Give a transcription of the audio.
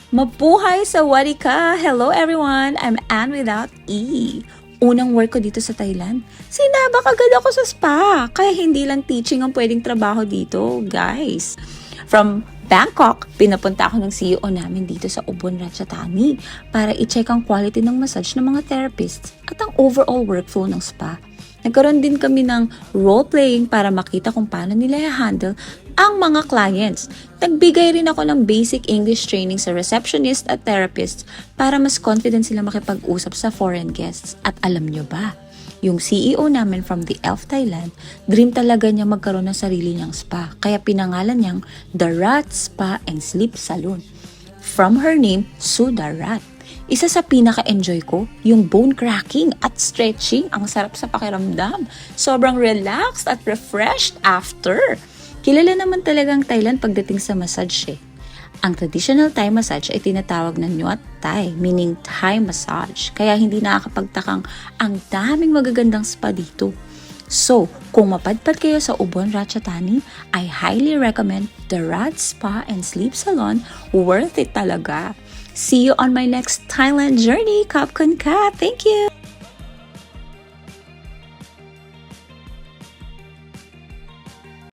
Mabuhay sa Warika! Hello everyone! I'm Anne without E. Unang work ko dito sa Thailand. Sinabak agad ako sa spa. Kaya hindi lang teaching ang pwedeng trabaho dito, guys. From Bangkok, pinapunta ako ng CEO namin dito sa Ubon Ratchathani para i-check ang quality ng massage ng mga therapists at ang overall workflow ng spa. Nagkaroon din kami ng role-playing para makita kung paano nila i-handle ang mga clients. Nagbigay rin ako ng basic English training sa receptionist at therapist para mas confident sila makipag-usap sa foreign guests. At alam nyo ba, yung CEO namin from the Elf Thailand, dream talaga niya magkaroon ng sarili niyang spa. Kaya pinangalan niyang The Rat Spa and Sleep Salon. From her name, Sudha Rat. Isa sa pinaka-enjoy ko, yung bone cracking at stretching. Ang sarap sa pakiramdam. Sobrang relaxed at refreshed after. Kilala naman talagang Thailand pagdating sa massage eh. Ang traditional Thai massage ay tinatawag na Nuat Thai, meaning Thai massage. Kaya hindi nakakapagtakang ang daming magagandang spa dito. So, kung mapadpad kayo sa Ubon Ratchathani, I highly recommend the Rat Spa and Sleep Salon. Worth it talaga. See you on my next Thailand journey, Kapkun Ka. Thank you!